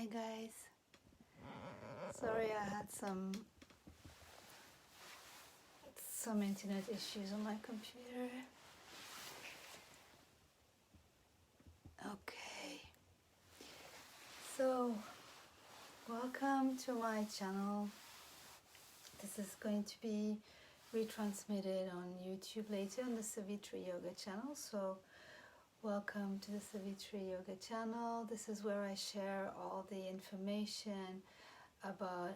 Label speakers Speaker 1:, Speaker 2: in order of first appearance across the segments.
Speaker 1: guys. Sorry I had some internet issues on my computer. Okay. So, welcome to my channel. This is going to be retransmitted on YouTube later on the Savitri Yoga channel. So, welcome to the Savitri Yoga channel. This is where I share all the information about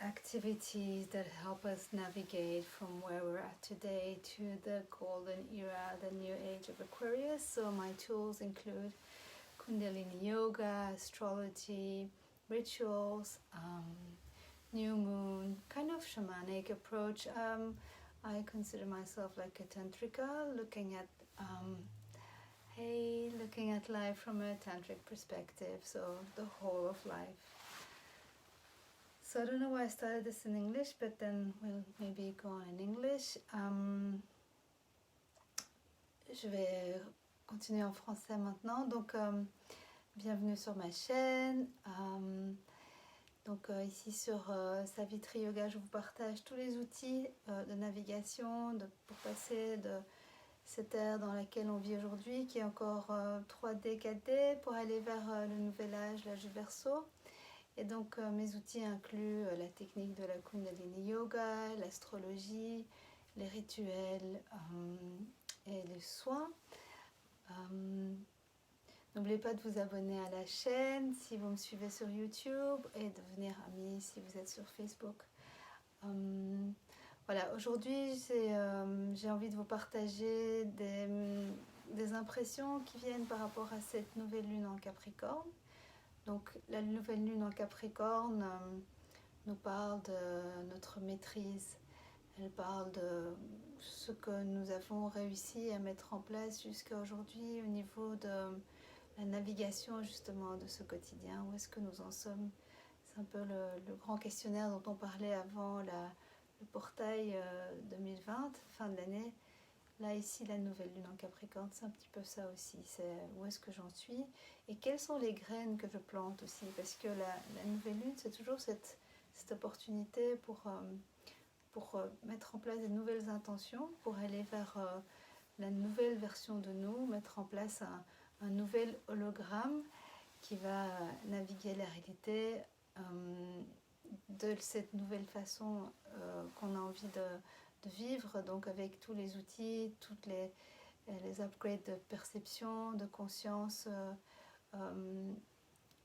Speaker 1: activities that help us navigate from where we're at today to the golden era, the new age of Aquarius. So my tools include Kundalini Yoga, astrology, rituals, new moon, kind of shamanic approach. I consider myself like a tantrika, looking at life from a tantric perspective, so the whole of life. So I don't know why I started this in English, but then we'll maybe go in English. Je vais continuer en français maintenant. Donc, bienvenue sur ma chaîne. Ici sur Savitri Yoga, je vous partage tous les outils de navigation pour passer de cette ère dans laquelle on vit aujourd'hui, qui est encore 3D, 4D, pour aller vers le nouvel âge, l'âge du Verseau. Et donc mes outils incluent la technique de la Kundalini Yoga, l'astrologie, les rituels et les soins. N'oubliez pas de vous abonner à la chaîne si vous me suivez sur YouTube et de devenir ami si vous êtes sur Facebook. Voilà, aujourd'hui j'ai envie de vous partager des impressions qui viennent par rapport à cette nouvelle lune en Capricorne. Donc la nouvelle lune en Capricorne nous parle de notre maîtrise, elle parle de ce que nous avons réussi à mettre en place jusqu'à aujourd'hui au niveau de la navigation justement de ce quotidien, où est-ce que nous en sommes. C'est un peu le grand questionnaire dont on parlait avant le portail 2020, fin de l'année. Là, ici, la nouvelle lune en Capricorne, c'est un petit peu ça aussi. C'est où est-ce que j'en suis et quelles sont les graines que je plante aussi. Parce que la nouvelle lune, c'est toujours cette opportunité pour mettre en place des nouvelles intentions, pour aller vers la nouvelle version de nous, mettre en place un nouvel hologramme qui va naviguer la réalité de cette nouvelle façon qu'on a envie de vivre, donc avec tous les outils, toutes les upgrades de perception, de conscience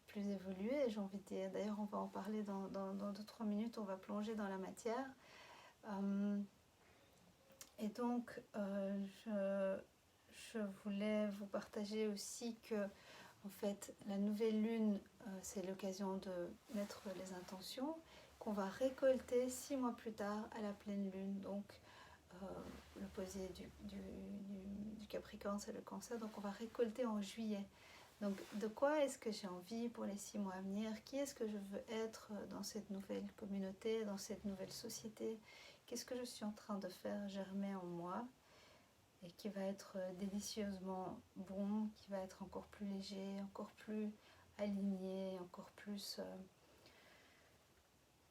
Speaker 1: plus évoluées, j'ai envie de dire. D'ailleurs, on va en parler dans 2-3 minutes, on va plonger dans la matière. Et donc, je voulais vous partager aussi que, en fait, la nouvelle lune, c'est l'occasion de mettre les intentions qu'on va récolter 6 mois plus tard à la pleine lune. Donc l'opposé du Capricorne, c'est le Cancer, donc on va récolter en juillet. Donc de quoi est-ce que j'ai envie pour les 6 mois à venir? Qui est-ce que je veux être dans cette nouvelle communauté, dans cette nouvelle société? Qu'est-ce que je suis en train de faire germer en moi et qui va être délicieusement bon, qui va être encore plus léger, encore plus aligné, encore plus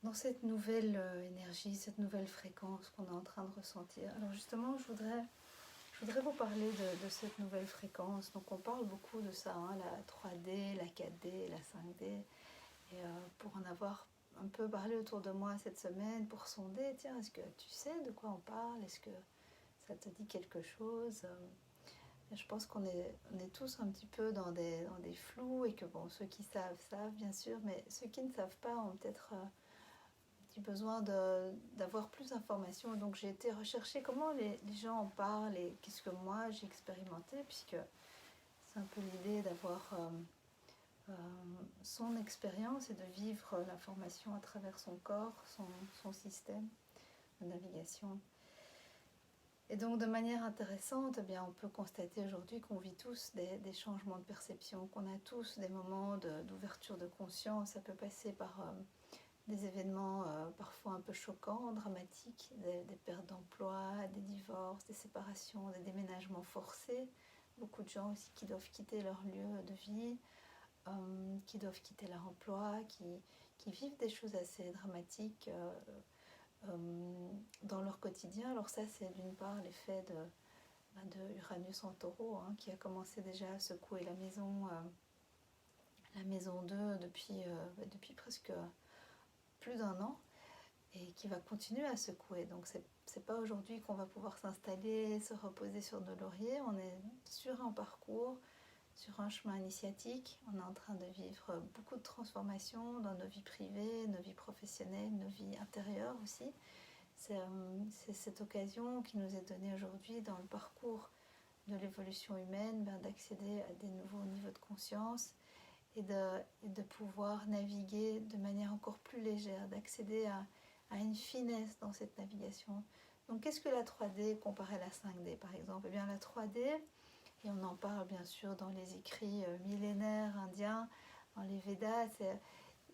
Speaker 1: dans cette nouvelle énergie, cette nouvelle fréquence qu'on est en train de ressentir. Alors justement, je voudrais vous parler de cette nouvelle fréquence. Donc on parle beaucoup de ça, hein, la 3D, la 4D, la 5D. Et pour en avoir un peu parlé autour de moi cette semaine, pour sonder, tiens, est-ce que tu sais de quoi on parle? Est-ce que ça te dit quelque chose? Je pense qu'on est tous un petit peu dans des flous, et que bon, ceux qui savent, bien sûr, mais ceux qui ne savent pas ont peut-être besoin d'avoir plus d'informations. Donc j'ai été rechercher comment les gens en parlent et qu'est-ce que moi j'ai expérimenté, puisque c'est un peu l'idée d'avoir son expérience et de vivre l'information à travers son corps, son système de navigation. Et donc de manière intéressante, eh bien, on peut constater aujourd'hui qu'on vit tous des changements de perception, qu'on a tous des moments d'ouverture de conscience. Ça peut passer par des événements parfois un peu choquants, dramatiques, des pertes d'emploi, des divorces, des séparations, des déménagements forcés, beaucoup de gens aussi qui doivent quitter leur lieu de vie, qui doivent quitter leur emploi, qui vivent des choses assez dramatiques dans leur quotidien. Alors ça, c'est d'une part l'effet de Uranus en taureau, hein, qui a commencé déjà à secouer la maison 2 depuis presque plus d'1 an, et qui va continuer à secouer. Donc c'est pas aujourd'hui qu'on va pouvoir s'installer, se reposer sur nos lauriers. On est sur un parcours, sur un chemin initiatique. On est en train de vivre beaucoup de transformations dans nos vies privées, nos vies professionnelles, nos vies intérieures aussi. C'est cette occasion qui nous est donnée aujourd'hui dans le parcours de l'évolution humaine, d'accéder à des nouveaux niveaux de conscience et de pouvoir naviguer de manière encore plus légère, d'accéder à une finesse dans cette navigation. Donc qu'est-ce que la 3D comparée à la 5D par exemple? Eh bien la 3D, et on en parle bien sûr dans les écrits millénaires indiens, dans les Védas,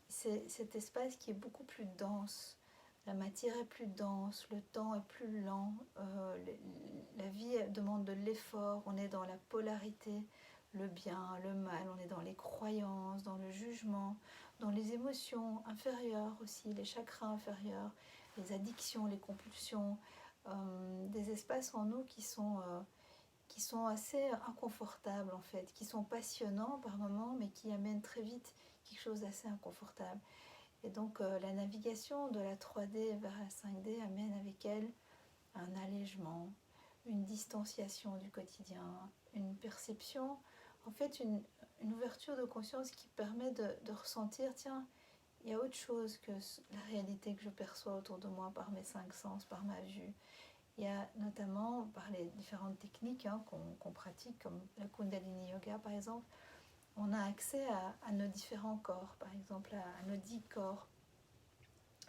Speaker 1: c'est cet espace qui est beaucoup plus dense. La matière est plus dense, le temps est plus lent, la vie demande de l'effort, on est dans la polarité, le bien, le mal, on est dans les croyances, dans le jugement, dans les émotions inférieures aussi, les chakras inférieurs, les addictions, les compulsions, des espaces en nous qui sont assez inconfortables en fait, qui sont passionnants par moments, mais qui amènent très vite quelque chose d'assez inconfortable. Et donc la navigation de la 3D vers la 5D amène avec elle un allègement, une distanciation du quotidien, une perception, en fait une ouverture de conscience qui permet de ressentir, tiens, il y a autre chose que la réalité que je perçois autour de moi par mes 5 sens, par ma vue. Il y a notamment par les différentes techniques qu'on pratique, comme la Kundalini Yoga par exemple, on a accès à nos différents corps, par exemple à nos 10 corps,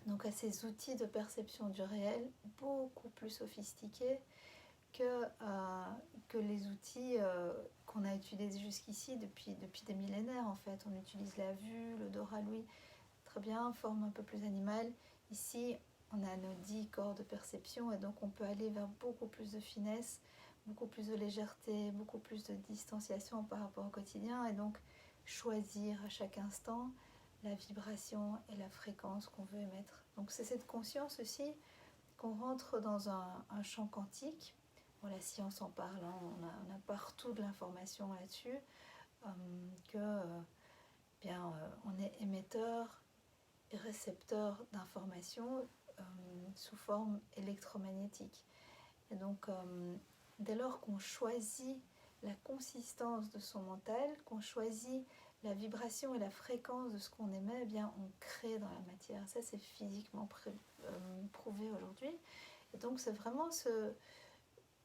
Speaker 1: donc à ces outils de perception du réel beaucoup plus sophistiqués que les outils qu'on a utilisés jusqu'ici depuis des millénaires en fait. On utilise la vue, l'odorat, l'ouïe, très bien, forme un peu plus animale. Ici, on a nos 10 corps de perception et donc on peut aller vers beaucoup plus de finesse, beaucoup plus de légèreté, beaucoup plus de distanciation par rapport au quotidien, et donc choisir à chaque instant la vibration et la fréquence qu'on veut émettre. Donc c'est cette conscience aussi qu'on rentre dans un champ quantique. Bon, la science en parle, hein, on a partout de l'information là-dessus, on est émetteur et récepteur d'informations sous forme électromagnétique. Et donc, dès lors qu'on choisit la consistance de son mental, qu'on choisit la vibration et la fréquence de ce qu'on émet, eh bien, on crée dans la matière. Ça, c'est physiquement prouvé aujourd'hui. Et donc, c'est vraiment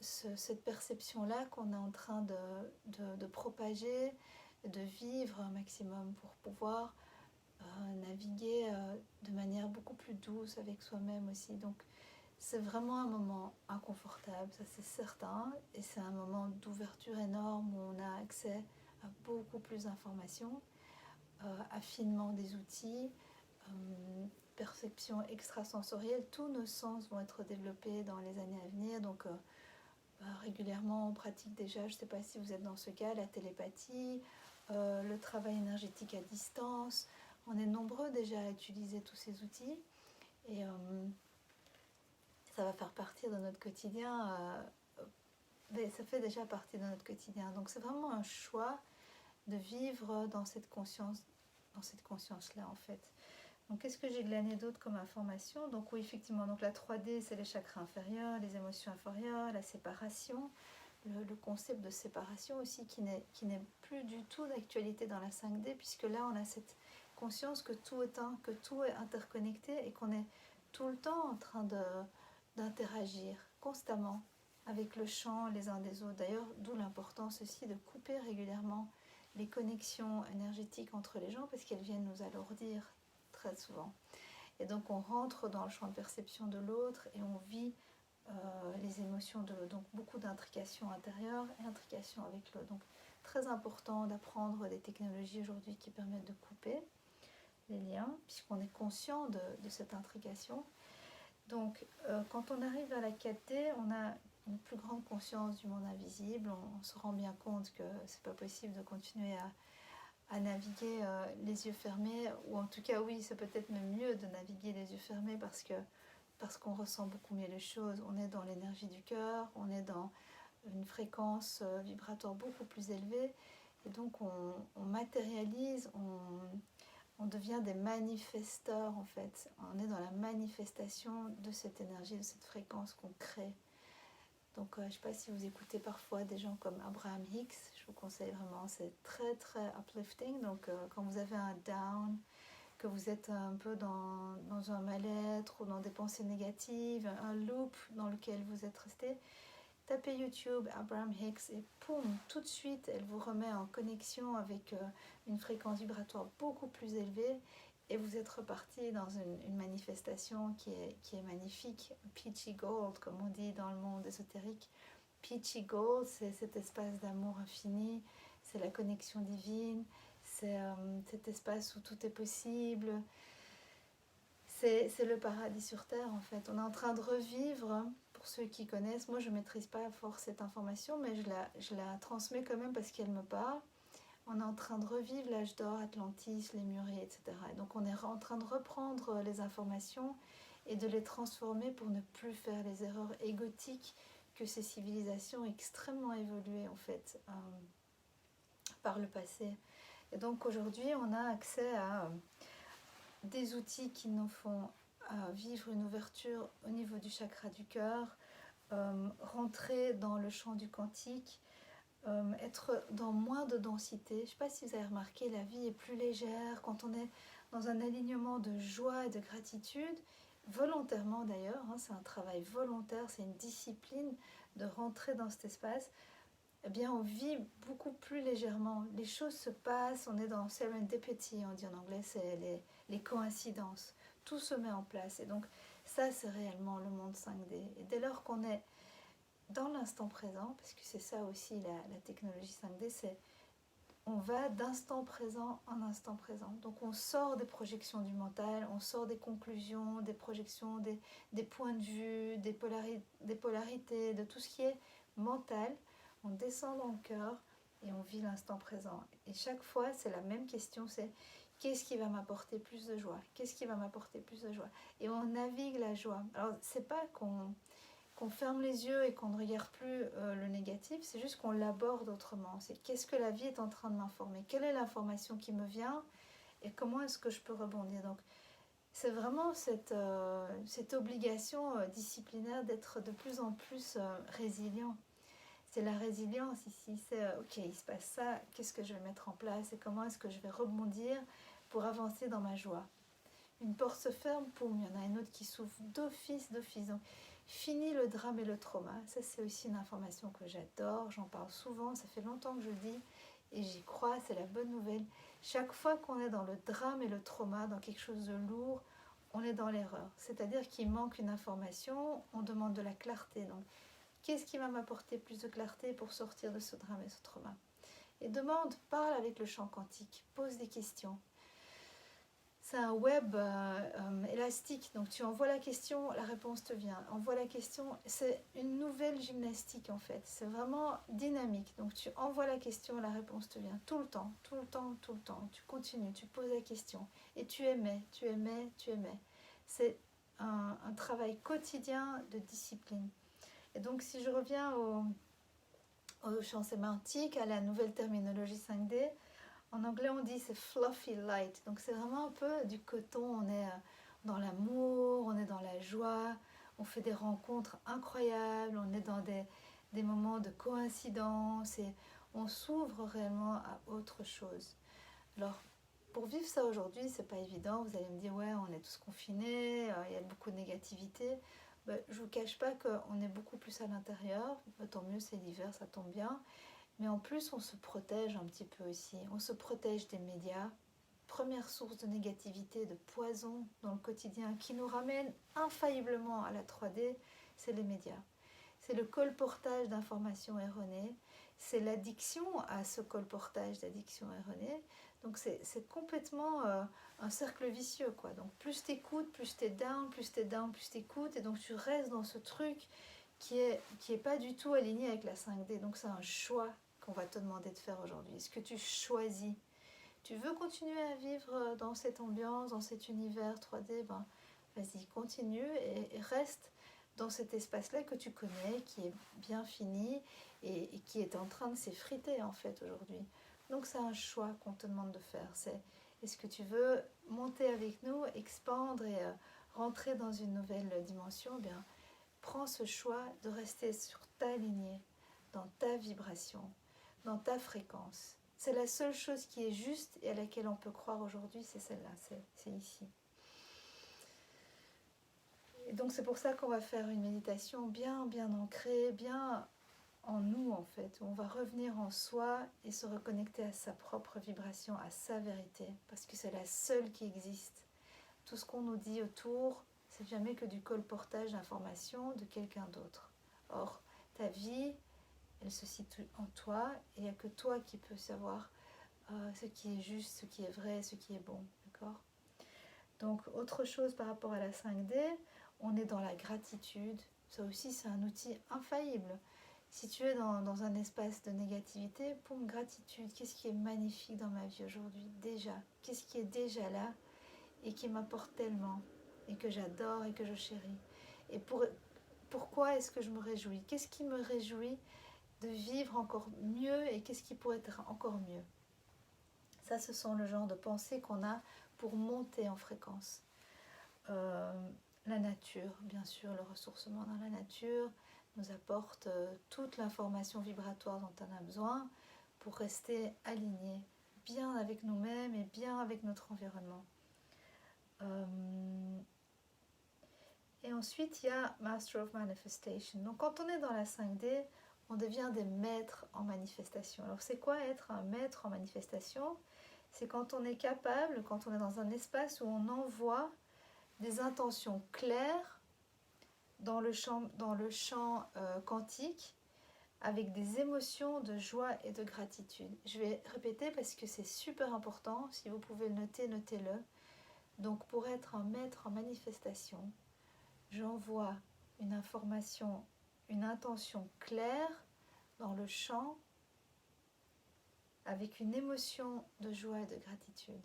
Speaker 1: cette perception-là qu'on est en train de propager, de vivre un maximum pour pouvoir naviguer de manière beaucoup plus douce avec soi-même aussi. Donc, c'est vraiment un moment inconfortable, ça c'est certain, et c'est un moment d'ouverture énorme où on a accès à beaucoup plus d'informations, affinement des outils, perception extrasensorielle. Tous nos sens vont être développés dans les années à venir. Donc régulièrement on pratique déjà, je ne sais pas si vous êtes dans ce cas, la télépathie, le travail énergétique à distance. On est nombreux déjà à utiliser tous ces outils, et ça va faire partie de notre quotidien, mais ça fait déjà partie de notre quotidien. Donc c'est vraiment un choix de vivre dans cette conscience-là en fait. Donc qu'est-ce que j'ai glané d'autre comme information? Donc oui, effectivement, donc la 3D, c'est les chakras inférieurs, les émotions inférieures, la séparation, le concept de séparation aussi qui n'est plus du tout d'actualité dans la 5D, puisque là on a cette conscience que tout est un, que tout est interconnecté, et qu'on est tout le temps en train d'interagir constamment avec le champ les uns des autres. D'ailleurs, d'où l'importance aussi de couper régulièrement les connexions énergétiques entre les gens, parce qu'elles viennent nous alourdir très souvent. Et donc on rentre dans le champ de perception de l'autre et on vit les émotions de l'autre. Donc beaucoup d'intrications intérieures et intrications avec l'autre. Donc très important d'apprendre des technologies aujourd'hui qui permettent de couper les liens, puisqu'on est conscient de cette intrication. Donc quand on arrive à la 4D, on a une plus grande conscience du monde invisible. On se rend bien compte que c'est pas possible de continuer à naviguer les yeux fermés, ou en tout cas oui, c'est peut-être même mieux de naviguer les yeux fermés parce qu'on ressent beaucoup mieux les choses. On est dans l'énergie du cœur, on est dans une fréquence vibratoire beaucoup plus élevée, et donc on matérialise, on devient des manifesteurs en fait. On est dans la manifestation de cette énergie, de cette fréquence qu'on crée. Donc je ne sais pas si vous écoutez parfois des gens comme Abraham Hicks, je vous conseille vraiment, c'est très très uplifting. Donc quand vous avez un down, que vous êtes un peu dans un mal-être ou dans des pensées négatives, un loop dans lequel vous êtes resté, tapez YouTube Abraham Hicks et poum, tout de suite elle vous remet en connexion avec une fréquence vibratoire beaucoup plus élevée, et vous êtes reparti dans une manifestation qui est magnifique. Peachy Gold, comme on dit dans le monde ésotérique. Peachy Gold, c'est cet espace d'amour infini, c'est la connexion divine, c'est cet espace où tout est possible. C'est le paradis sur Terre en fait. On est en train de revivre, pour ceux qui connaissent, moi je ne maîtrise pas à force cette information, mais je la transmets quand même parce qu'elle me parle. On est en train de revivre l'âge d'or, Atlantis, Lémurie, etc. Et donc on est en train de reprendre les informations et de les transformer pour ne plus faire les erreurs égotiques que ces civilisations extrêmement évoluées en fait par le passé. Et donc aujourd'hui on a accès à des outils qui nous font vivre une ouverture au niveau du chakra du cœur, rentrer dans le champ du quantique, être dans moins de densité. Je ne sais pas si vous avez remarqué, la vie est plus légère quand on est dans un alignement de joie et de gratitude, volontairement d'ailleurs, hein, c'est un travail volontaire, c'est une discipline de rentrer dans cet espace. Eh bien on vit beaucoup plus légèrement, les choses se passent, on est dans serendipity, on dit en anglais, c'est les coïncidences, tout se met en place, et donc ça c'est réellement le monde 5D. Et dès lors qu'on est dans l'instant présent, parce que c'est ça aussi la technologie 5D, c'est on va d'instant présent en instant présent. Donc on sort des projections du mental, on sort des conclusions, des projections, des points de vue, des polarités, de tout ce qui est mental. On descend dans le cœur et on vit l'instant présent. Et chaque fois, c'est la même question, c'est qu'est-ce qui va m'apporter plus de joie? Qu'est-ce qui va m'apporter plus de joie? Et on navigue la joie. Alors, c'est pas qu'on ferme les yeux et qu'on ne regarde plus le négatif, c'est juste qu'on l'aborde autrement. C'est qu'est-ce que la vie est en train de m'informer? Quelle est l'information qui me vient? Et comment est-ce que je peux rebondir? Donc, c'est vraiment cette obligation disciplinaire d'être de plus en plus résilient. C'est la résilience ici, c'est ok, il se passe ça, qu'est-ce que je vais mettre en place et comment est-ce que je vais rebondir pour avancer dans ma joie. Une porte se ferme, poum, il y en a une autre qui s'ouvre d'office. Donc, fini le drame et le trauma. Ça, c'est aussi une information que j'adore, j'en parle souvent, ça fait longtemps que je le dis et j'y crois, c'est la bonne nouvelle. Chaque fois qu'on est dans le drame et le trauma, dans quelque chose de lourd, on est dans l'erreur. C'est-à-dire qu'il manque une information, on demande de la clarté. Donc, qu'est-ce qui va m'apporter plus de clarté pour sortir de ce drame et ce trauma? Et demande, parle avec le champ quantique, pose des questions. C'est un web élastique, donc tu envoies la question, la réponse te vient. Envoie la question, c'est une nouvelle gymnastique en fait, c'est vraiment dynamique. Donc tu envoies la question, la réponse te vient tout le temps, tout le temps, tout le temps. Tu continues, tu poses la question et tu émets. C'est un travail quotidien de discipline. Et donc si je reviens au champ sémantique, à la nouvelle terminologie 5D, en anglais on dit c'est fluffy light, donc c'est vraiment un peu du coton, on est dans l'amour, on est dans la joie, on fait des rencontres incroyables, on est dans des moments de coïncidence et on s'ouvre réellement à autre chose. Alors pour vivre ça aujourd'hui, c'est pas évident, vous allez me dire ouais on est tous confinés, il y a beaucoup de négativité. Je vous cache pas qu'on est beaucoup plus à l'intérieur, tant mieux c'est l'hiver, ça tombe bien. Mais en plus, on se protège un petit peu aussi. On se protège des médias. Première source de négativité, de poison dans le quotidien qui nous ramène infailliblement à la 3D, c'est les médias. C'est le colportage d'informations erronées. C'est l'addiction à ce colportage d'addiction erronée. Donc c'est complètement un cercle vicieux, quoi. Donc plus t'écoutes, plus t'es down, plus t'écoutes. Et donc tu restes dans ce truc qui est pas du tout aligné avec la 5D. Donc c'est un choix qu'on va te demander de faire aujourd'hui. Est-ce que tu choisis? Tu veux continuer à vivre dans cette ambiance, dans cet univers 3D? Ben, vas-y, continue et reste dans cet espace-là que tu connais, qui est bien fini et qui est en train de s'effriter en fait aujourd'hui. Donc c'est un choix qu'on te demande de faire. C'est est-ce que tu veux monter avec nous, expandre et rentrer dans une nouvelle dimension? Eh bien, prends ce choix de rester sur ta lignée, dans ta vibration, dans ta fréquence. C'est la seule chose qui est juste et à laquelle on peut croire aujourd'hui, c'est celle-là, c'est ici. Et donc c'est pour ça qu'on va faire une méditation bien ancrée, bien en nous en fait. On va revenir en soi et se reconnecter à sa propre vibration, à sa vérité, parce que c'est la seule qui existe. Tout ce qu'on nous dit autour, c'est jamais que du colportage d'informations de quelqu'un d'autre. Or, ta vie, elle se situe en toi et il n'y a que toi qui peux savoir ce qui est juste, ce qui est vrai, ce qui est bon. D'accord ? Donc, autre chose par rapport à la 5D, on est dans la gratitude. Ça aussi, c'est un outil infaillible. Si tu es dans un espace de négativité, poum, gratitude. Qu'est-ce qui est magnifique dans ma vie aujourd'hui déjà? Qu'est-ce qui est déjà là et qui m'apporte tellement et que j'adore et que je chéris? Et pourquoi est-ce que je me réjouis? Qu'est-ce qui me réjouit de vivre encore mieux et qu'est-ce qui pourrait être encore mieux? Ça, ce sont le genre de pensées qu'on a pour monter en fréquence. La nature, bien sûr, le ressourcement dans la nature nous apporte toute l'information vibratoire dont on a besoin pour rester aligné, bien avec nous-mêmes et bien avec notre environnement. Et ensuite, il y a Master of Manifestation. Donc, quand on est dans la 5D, on devient des maîtres en manifestation. Alors, c'est quoi être un maître en manifestation? C'est quand on est capable, quand on est dans un espace où on envoie des intentions claires dans le champ quantique avec des émotions de joie et de gratitude. Je vais répéter parce que c'est super important. Si vous pouvez le noter, notez-le. Donc, pour être un maître en manifestation, j'envoie une information, une intention claire dans le champ avec une émotion de joie et de gratitude.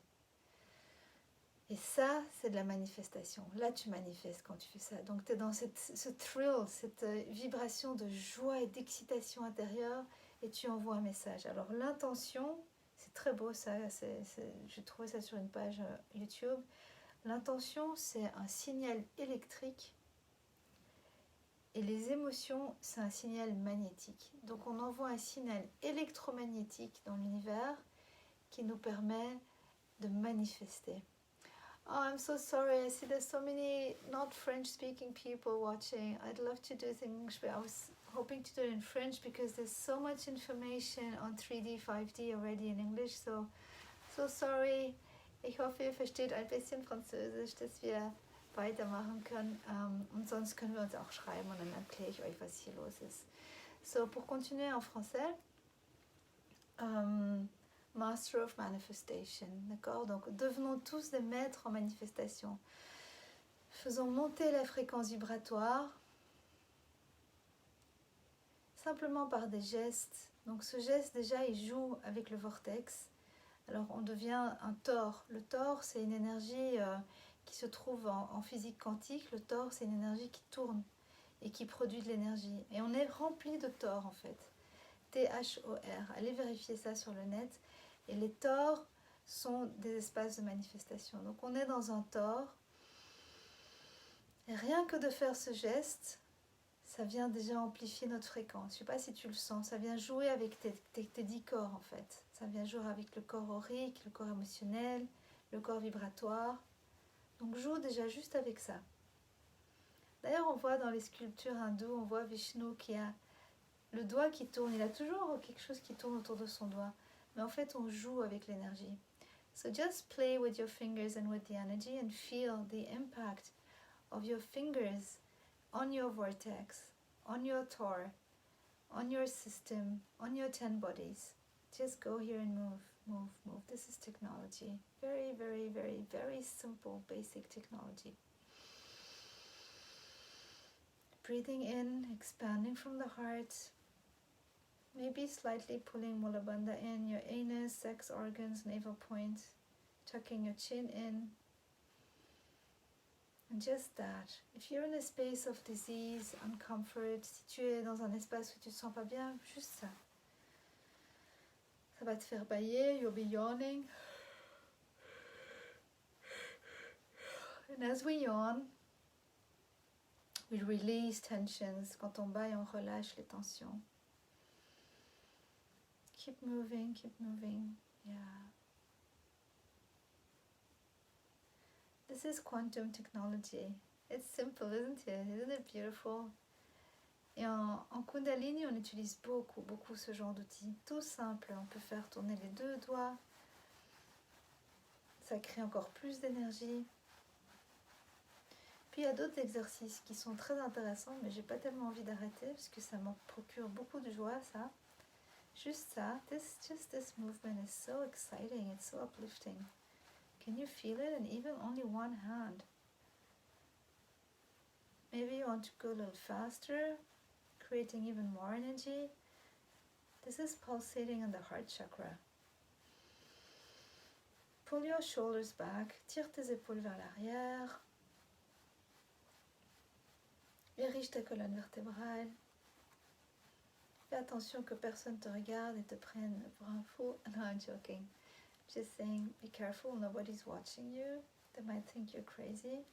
Speaker 1: Et ça, c'est de la manifestation. Là, tu manifestes quand tu fais ça. Donc, tu es dans ce thrill, cette vibration de joie et d'excitation intérieure et tu envoies un message. Alors, l'intention, c'est très beau ça. J'ai trouvé ça sur une page YouTube. L'intention, c'est un signal électrique et les émotions, c'est un signal magnétique. Donc, on envoie un signal électromagnétique dans l'univers qui nous permet de manifester. Oh, I'm so sorry. I see there's so many not French-speaking people watching. I'd love to do it in English, but I was hoping to do it in French because there's so much information on 3D, 5D already in English. So sorry. Ich hoffe, ihr versteht ein bisschen Französisch, dass wir weitermachen können. Und sonst können wir uns auch schreiben und dann erkläre ich euch, was hier los ist. So, pour continuer en français. Master of Manifestation, d'accord? Donc, devenons tous des maîtres en manifestation. Faisons monter la fréquence vibratoire simplement par des gestes. Donc, ce geste, déjà, il joue avec le vortex. Alors, on devient un tor. Le tor, c'est une énergie qui se trouve en physique quantique. Le tor, c'est une énergie qui tourne et qui produit de l'énergie. Et on est rempli de tor, en fait. T-H-O-R. Allez vérifier ça sur le net. Et les tors sont des espaces de manifestation. Donc on est dans un tor. Et rien que de faire ce geste, ça vient déjà amplifier notre fréquence. Je ne sais pas si tu le sens. Ça vient jouer avec tes 10 corps en fait. Ça vient jouer avec le corps aurique, le corps émotionnel, le corps vibratoire. Donc joue déjà juste avec ça. D'ailleurs on voit dans les sculptures hindoues, on voit Vishnu qui a le doigt qui tourne. Il a toujours quelque chose qui tourne autour de son doigt. Mais en fait, on joue avec l'énergie. So just play with your fingers and with the energy and feel the impact of your fingers on your vortex, on your tor, on your system, on your 10 bodies. Just go here and move, move, move. This is technology. Very, very, very, very simple, basic technology. breathing in, expanding from the heart. Maybe slightly pulling Mula Bandha in, your anus, sex organs, navel point, tucking your chin in. And just that. If you're in a space of disease, uncomfort, si tu es dans un espace où tu te sens pas bien, juste ça. Ça va te faire bailler, you'll be yawning. And as we yawn, we release tensions. Quand on baille, on relâche les tensions. Keep moving, yeah. This is quantum technology. It's simple, isn't it? Isn't it beautiful? Et en Kundalini, on utilise beaucoup ce genre d'outils. Tout simple, on peut faire tourner les 2 doigts. Ça crée encore plus d'énergie. Puis il y a d'autres exercices qui sont très intéressants, mais j'ai pas tellement envie d'arrêter parce que ça m'en procure beaucoup de joie, ça. Juste ça, this movement is so exciting, it's so uplifting. Can you feel it? And even only one hand. Maybe you want to go a little faster, creating even more energy. This is pulsating in the heart chakra. Pull your shoulders back, tire tes épaules vers l'arrière. Érige ta colonne vertébrale. Fais attention que personne te regarde et te prenne pour un fou. No, I'm joking. Just saying, be careful, nobody's watching you. They might think you're crazy.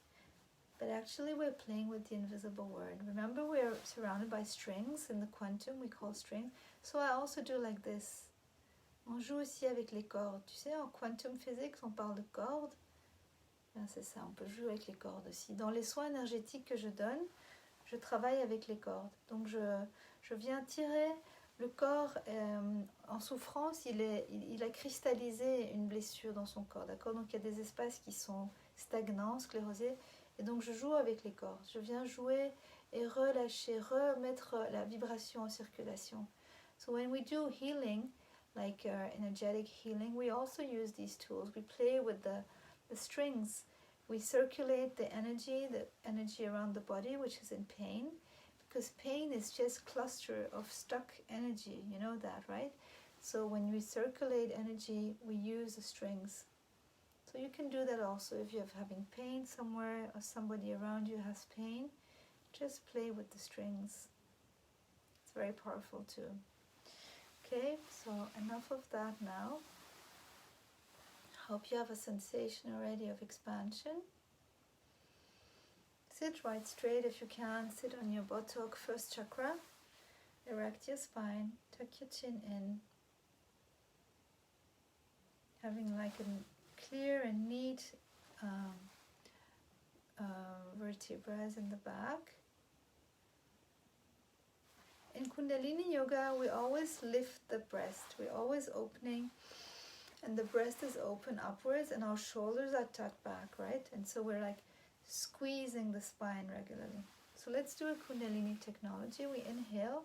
Speaker 1: But actually we're playing with the invisible world. Remember, we're surrounded by strings. In the quantum, we call strings. So I also do like this. On joue aussi avec les cordes. Tu sais, en quantum physics, on parle de cordes. Ben, c'est ça, on peut jouer avec les cordes aussi. Dans les soins énergétiques que je donne, je travaille avec les cordes. Donc je viens tirer le corps en souffrance, il a cristallisé une blessure dans son corps, d'accord? Donc il y a des espaces qui sont stagnants, sclérosés, et donc je joue avec les cordes. Je viens jouer et relâcher, remettre la vibration en circulation. So when we do healing, like energetic healing, we also use these tools. We play with the strings. We circulate the energy around the body, which is in pain, because pain is just cluster of stuck energy. You know that, right? So when we circulate energy, we use the strings. So you can do that also if you're having pain somewhere or somebody around you has pain. Just play with the strings. It's very powerful too. Okay, so enough of that now. Hope you have a sensation already of expansion. Sit right straight if you can. Sit on your buttock, first chakra. Erect your spine. Tuck your chin in. Having like a clear and neat vertebrae in the back. In Kundalini Yoga, we always lift the breast. We're always opening. And the breast is open upwards and our shoulders are tucked back, right? And so we're like squeezing the spine regularly. So let's do a Kundalini technology. We inhale.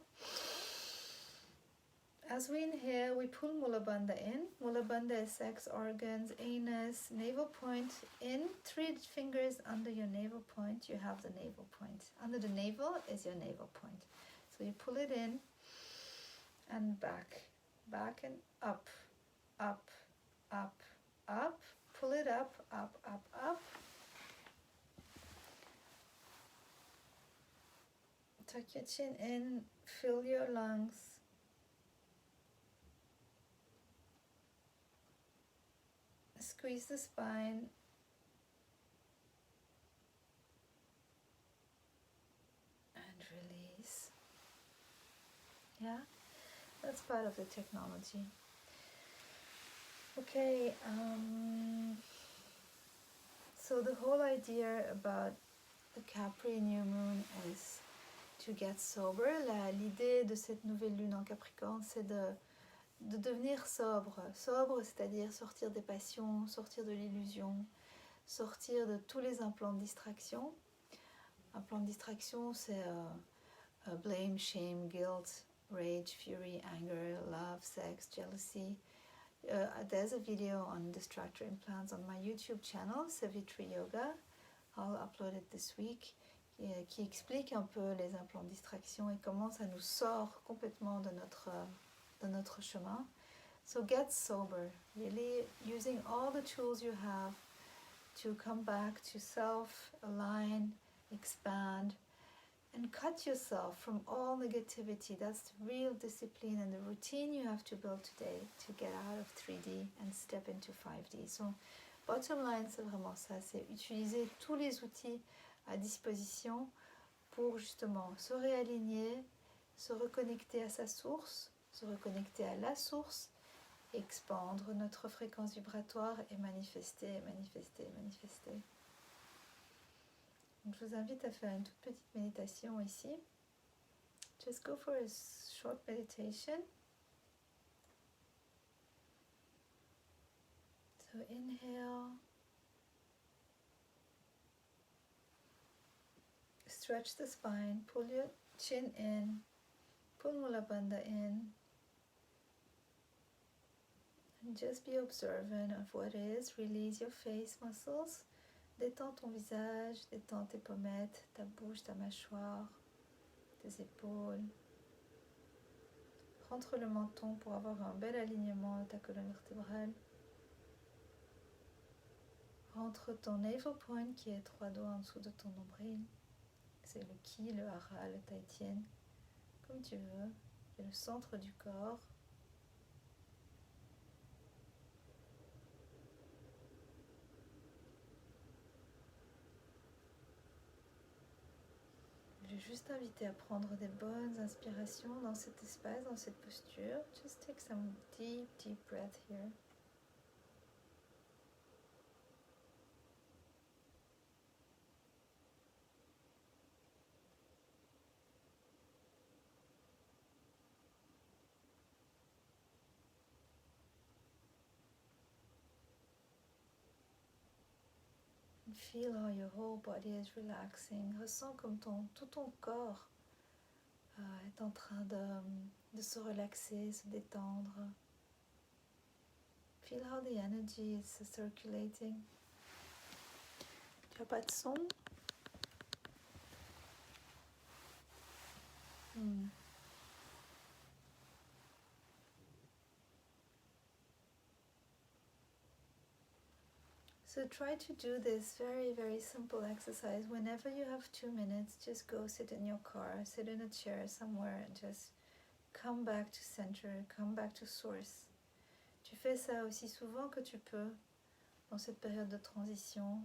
Speaker 1: As we inhale, we pull Mula Bandha in. Mula Bandha is sex organs, anus, navel point in. 3 fingers under your navel point, you have the navel point. Under the navel is your navel point. So you pull it in and back and up, up, up, up, pull it up, up, up, up. Tuck your chin in, fill your lungs. Squeeze the spine. And release. Yeah, that's part of the technology. Okay, so the whole idea about the Capri new moon is to get sober. L'idée de cette nouvelle lune en Capricorne, c'est de devenir sobre. Sobre, c'est-à-dire sortir des passions, sortir de l'illusion, sortir de tous les implants de distraction. Un plan de distraction, c'est blame, shame, guilt, rage, fury, anger, love, sex, jealousy. There's a video on distractor implants on my YouTube channel, Savitri Yoga. I'll upload it this week. et qui explique un peu les implants de distraction et comment ça nous sort complètement de notre chemin. So get sober, really using all the tools you have to come back to self, align, expand, and cut yourself from all negativity. That's the real discipline and the routine you have to build today to get out of 3D and step into 5D. So bottom line, c'est vraiment ça, c'est utiliser tous les outils à disposition pour justement se réaligner, se reconnecter à sa source, se reconnecter à la source, expandre notre fréquence vibratoire et manifester, manifester, manifester. Donc, je vous invite à faire une toute petite méditation ici. Just go for a short meditation. So inhale. Stretch the spine. Pull your chin in. Pull Mula Bandha in. And just be observant of what is. Release your face muscles. Détends ton visage, détends tes pommettes, ta bouche, ta mâchoire, tes épaules. Rentre le menton pour avoir un bel alignement de ta colonne vertébrale. Rentre ton navel point qui est 3 doigts en dessous de ton nombril. C'est le Ki, le Hara, le Tai Tien, comme tu veux. C'est le centre du corps. Je vais juste t'inviter à prendre des bonnes inspirations dans cet espace, dans cette posture. Just take some deep, deep breath here. And feel how your whole body is relaxing. Ressens comme tout ton corps est en train de se relaxer, se détendre. Feel how the energy is circulating. Tu n'as pas de son? So try to do this very, very simple exercise. Whenever you have 2 minutes, just go sit in your car, sit in a chair somewhere and just come back to center, come back to source. Tu fais ça aussi souvent que tu peux dans cette période de transition.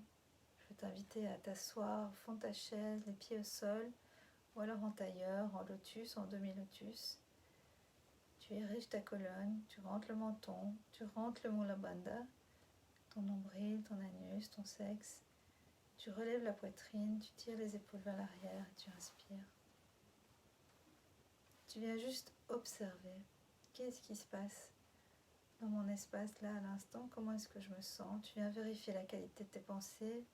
Speaker 1: Je vais t'inviter à t'asseoir au fond de ta chaise, les pieds au sol, ou alors en tailleur, en lotus, en demi-lotus. Tu ériges ta colonne, tu rentres le menton, tu rentres le Mula Bandha, ton nombril, ton anus, ton sexe. Tu relèves la poitrine, tu tires les épaules vers l'arrière et tu inspires. Tu viens juste observer. Qu'est-ce qui se passe dans mon espace là à l'instant? Comment est-ce que je me sens? Tu viens vérifier la qualité de tes pensées.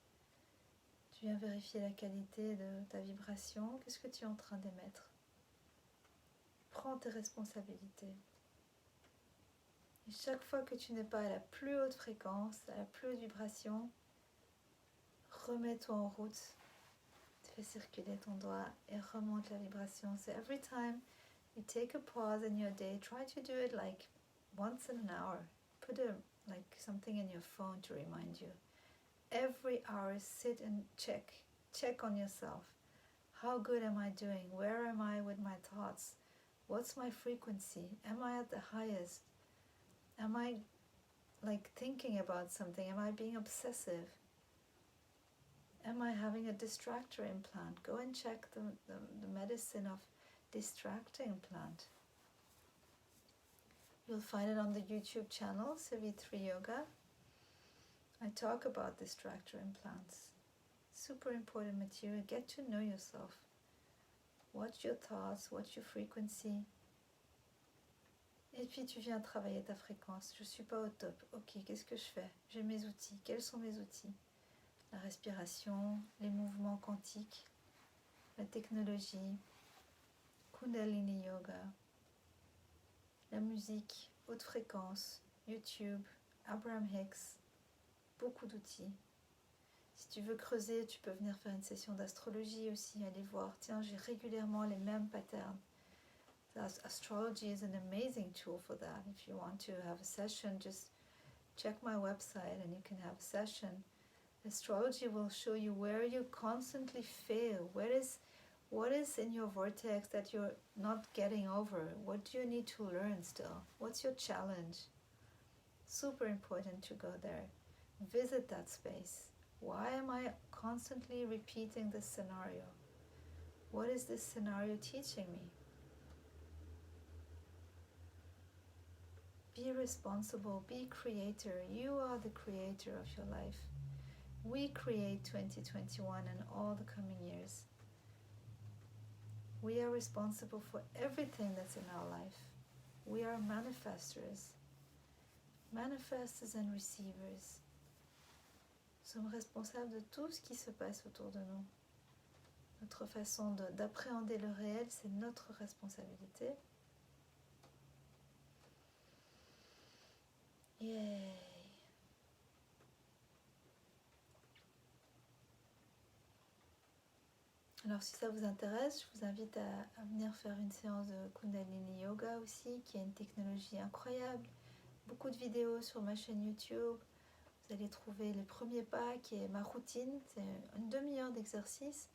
Speaker 1: Tu viens vérifier la qualité de ta vibration. Qu'est-ce que tu es en train d'émettre? Prends tes responsabilités. Et chaque fois que tu n'es pas à la plus haute fréquence, à la plus haute vibration, remets-toi en route. Fais circuler ton doigt et remonte la vibration. So every time you take a pause in your day, try to do it like once in an hour. Put like something in your phone to remind you. Every hour, sit and check on yourself. How good am I doing? Where am I with my thoughts? What's my frequency? Am I at the highest? Am I like thinking about something? Am I being obsessive? Am I having a distractor implant? Go and check the medicine of distractor implant. You'll find it on the YouTube channel, Savitri Yoga. I talk about distractor implants. Super important material. Get to know yourself. What's your thoughts? What's your frequency? Et puis tu viens travailler ta fréquence. Je ne suis pas au top. Ok, qu'est-ce que je fais? J'ai mes outils. Quels sont mes outils? La respiration, les mouvements quantiques, la technologie, Kundalini Yoga, la musique, haute fréquence, YouTube, Abraham Hicks, beaucoup d'outils. Si tu veux creuser, tu peux venir faire une session d'astrologie aussi, aller voir, tiens, j'ai régulièrement les mêmes patterns. Astrology is an amazing tool for that. If you want to have a session, just check my website and you can have a session. Astrology will show you where you constantly fail. What is in your vortex that you're not getting over? What do you need to learn still? What's your challenge? Super important to go there. Visit that space. Why am I constantly repeating this scenario? What is this scenario teaching me? Be responsible, be creator. You are the creator of your life. We create 2021 and all the coming years. We are responsible for everything that's in our life. We are manifestors. Manifestors and receivers. Nous sommes responsables de tout ce qui se passe autour de nous. Notre façon d'appréhender le réel, c'est notre responsabilité. Yay! Alors si ça vous intéresse, je vous invite à venir faire une séance de Kundalini Yoga aussi, qui est une technologie incroyable. Beaucoup de vidéos sur ma chaîne YouTube. Vous allez trouver le premier pas qui est ma routine, c'est une demi-heure d'exercice,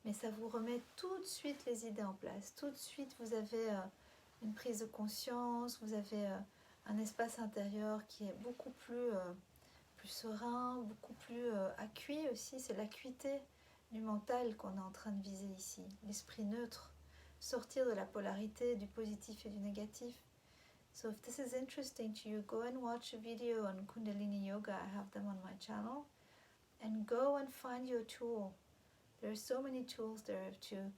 Speaker 1: mais ça vous remet tout de suite les idées en place. Tout de suite vous avez une prise de conscience, vous avez un espace intérieur qui est beaucoup plus serein, beaucoup plus acuit aussi. C'est l'acuité du mental qu'on est en train de viser ici, l'esprit neutre, sortir de la polarité du positif et du négatif. So if this is interesting to you, go and watch a video on Kundalini Yoga. I have them on my channel. And go and find your tool. There are so many tools there to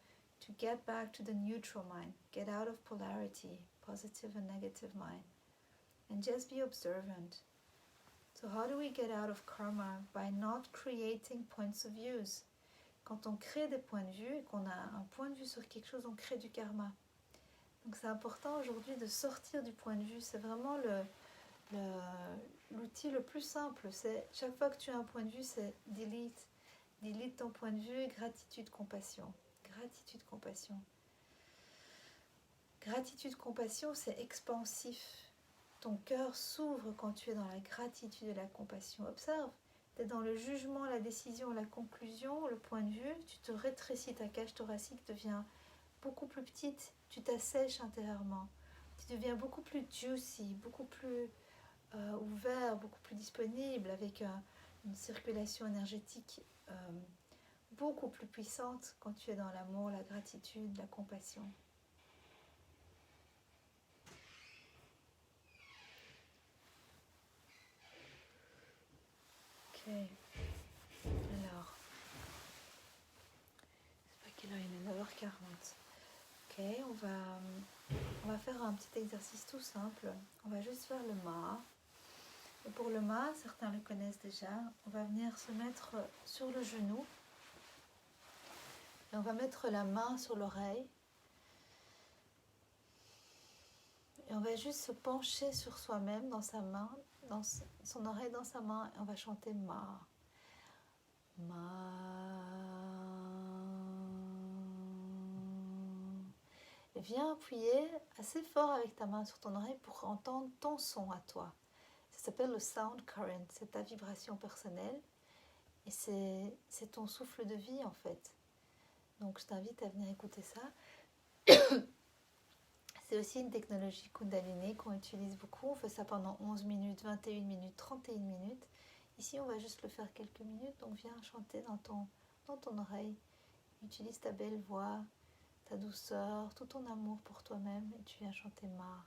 Speaker 1: get back to the neutral mind. Get out of polarity, positive and negative mind. And just be observant. So how do we get out of karma? By not creating points of views. Quand on crée des points de vue et qu'on a un point de vue sur quelque chose, on crée du karma. Donc c'est important aujourd'hui de sortir du point de vue. C'est vraiment l'outil le plus simple. C'est chaque fois que tu as un point de vue, c'est delete. Delete ton point de vue, gratitude, compassion. Gratitude, compassion. Gratitude, compassion, c'est expansif. Ton cœur s'ouvre quand tu es dans la gratitude et la compassion. Observe, tu es dans le jugement, la décision, la conclusion, le point de vue. Tu te rétrécis, ta cage thoracique devient beaucoup plus petite, tu t'assèches intérieurement, tu deviens beaucoup plus juicy, beaucoup plus ouvert, beaucoup plus disponible, avec une circulation énergétique beaucoup plus puissante quand tu es dans l'amour, la gratitude, la compassion. Ok, alors, je sais pas quelle heure il est, 9h40. Ok, on va faire un petit exercice tout simple. On va juste faire le ma. Et pour le ma, certains le connaissent déjà. On va venir se mettre sur le genou. Et on va mettre la main sur l'oreille. Et on va juste se pencher sur soi-même dans sa main, dans son oreille dans sa main. Et on va chanter ma. Ma. Et viens appuyer assez fort avec ta main sur ton oreille pour entendre ton son à toi. Ça s'appelle le sound current, c'est ta vibration personnelle et c'est ton souffle de vie en fait. Donc je t'invite à venir écouter ça. C'est aussi une technologie Kundalini qu'on utilise beaucoup. On fait ça pendant 11 minutes, 21 minutes, 31 minutes. Ici on va juste le faire quelques minutes, donc viens chanter dans ton oreille. Utilise ta belle voix, ta douceur, tout ton amour pour toi-même et tu viens chanter ma.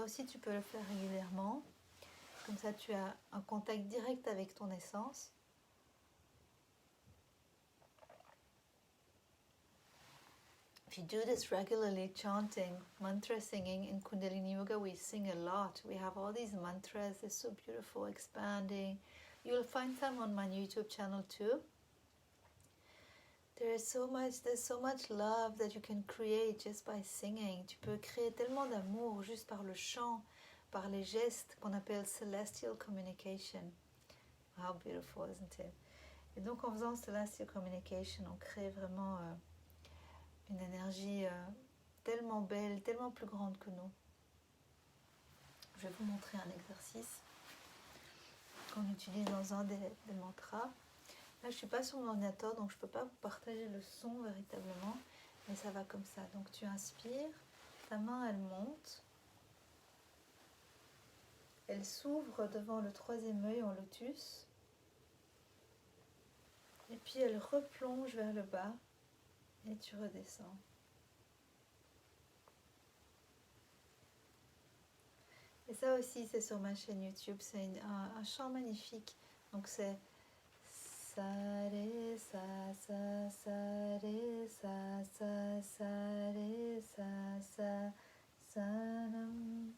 Speaker 1: ça aussi, tu peux le faire régulièrement. Comme ça, tu as un contact direct avec ton essence. If you do this regularly, chanting, mantra singing in Kundalini Yoga, we sing a lot. We have all these mantras, they're so beautiful, expanding. You'll find some on my YouTube channel too. There's so much love that you can create just by singing. Tu peux créer tellement d'amour juste par le chant, par les gestes qu'on appelle celestial communication. How beautiful, isn't it? Et donc en faisant celestial communication, on crée vraiment une énergie tellement belle, tellement plus grande que nous. Je vais vous montrer un exercice qu'on utilise dans un des mantras. Là, je ne suis pas sur mon ordinateur, donc je ne peux pas vous partager le son véritablement, mais ça va comme ça. Donc tu inspires, ta main elle monte, elle s'ouvre devant le troisième œil en lotus, et puis elle replonge vers le bas, et tu redescends. Et ça aussi, c'est sur ma chaîne YouTube, c'est un chant magnifique. Donc c'est sa re sa sa sa re sa sa sa re sa sa sanam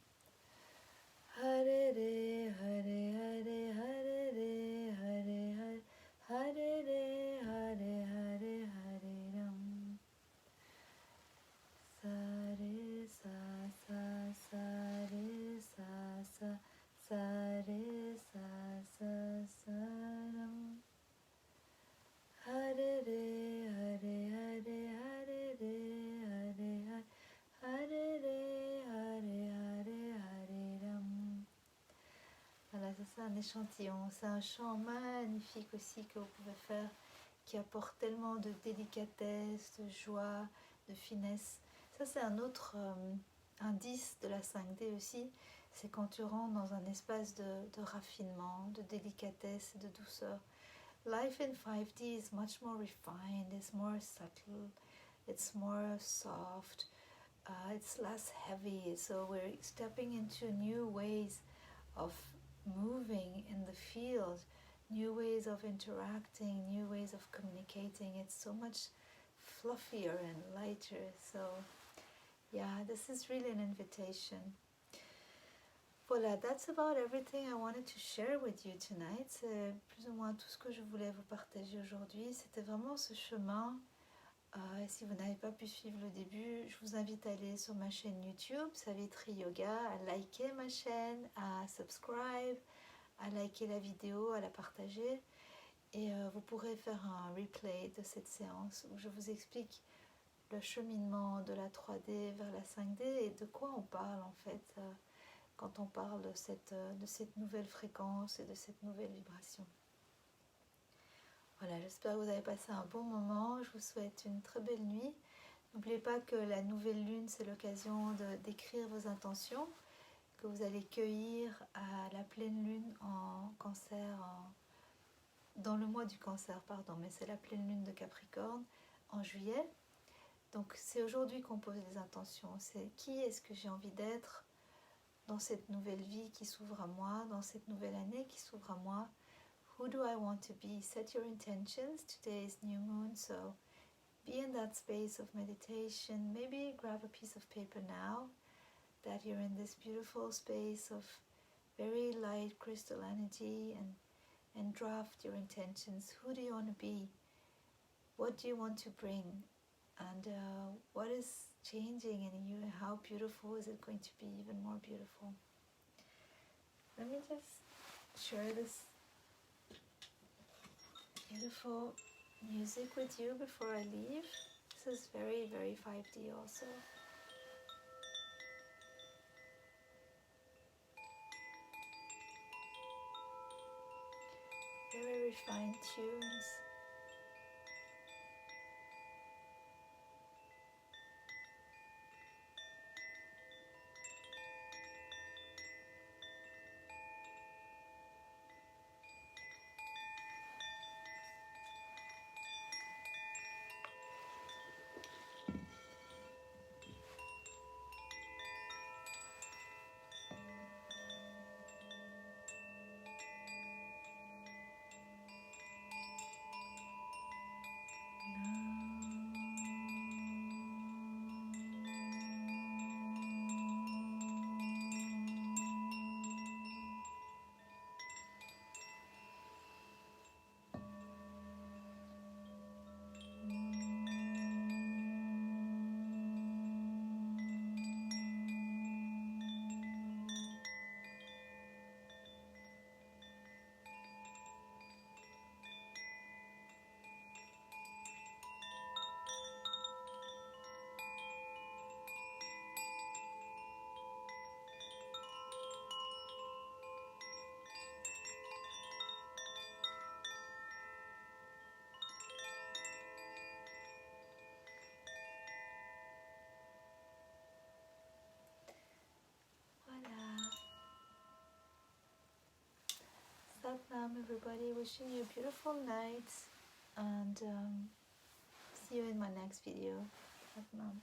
Speaker 1: hare re hare hare hare re hare hare hare re hare hare hare ram sa re sa sa sa re sa sa sa re sa sa sanam hare re hare hare hare re hare hare re hare hare hare ram. Voilà, c'est un échantillon, c'est un chant magnifique aussi que vous pouvez faire, qui apporte tellement de délicatesse, de joie, de finesse. Ça c'est un autre indice de la 5D aussi, c'est quand tu rentres dans un espace de raffinement, de délicatesse et de douceur. Life in 5D is much more refined, it's more subtle, it's more soft, it's less heavy, so we're stepping into new ways of moving in the field, new ways of interacting, new ways of communicating. It's so much fluffier and lighter, so yeah, this is really an invitation. Voilà, that's about everything I wanted to share with you tonight. C'est plus ou moins tout ce que je voulais vous partager aujourd'hui. C'était vraiment ce chemin. Et si vous n'avez pas pu suivre le début, je vous invite à aller sur ma chaîne YouTube, Savitri Yoga, à liker ma chaîne, à subscribe, à liker la vidéo, à la partager. Et vous pourrez faire un replay de cette séance où je vous explique le cheminement de la 3D vers la 5D et de quoi on parle en fait quand on parle de cette nouvelle fréquence et de cette nouvelle vibration. Voilà, j'espère que vous avez passé un bon moment. Je vous souhaite une très belle nuit. N'oubliez pas que la nouvelle lune, c'est l'occasion d'écrire vos intentions que vous allez cueillir à la pleine lune en cancer, dans le mois du cancer, pardon, mais c'est la pleine lune de Capricorne en juillet. Donc c'est aujourd'hui qu'on pose les intentions. C'est qui est-ce que j'ai envie d'être dans cette nouvelle vie qui s'ouvre à moi, dans cette nouvelle année qui s'ouvre à moi. Who do I want to be? Set your intentions. Today is new moon, so be in that space of meditation. Maybe grab a piece of paper now that you're in this beautiful space of very light crystal energy and draft your intentions. Who do you want to be? What do you want to bring? And what is changing in you? How beautiful is it going to be? Even more beautiful. Let me just share this beautiful music with you before I leave. This is very, very 5D also. Very refined tunes. Salam everybody, wishing you a beautiful night, and see you in my next video. Satnam.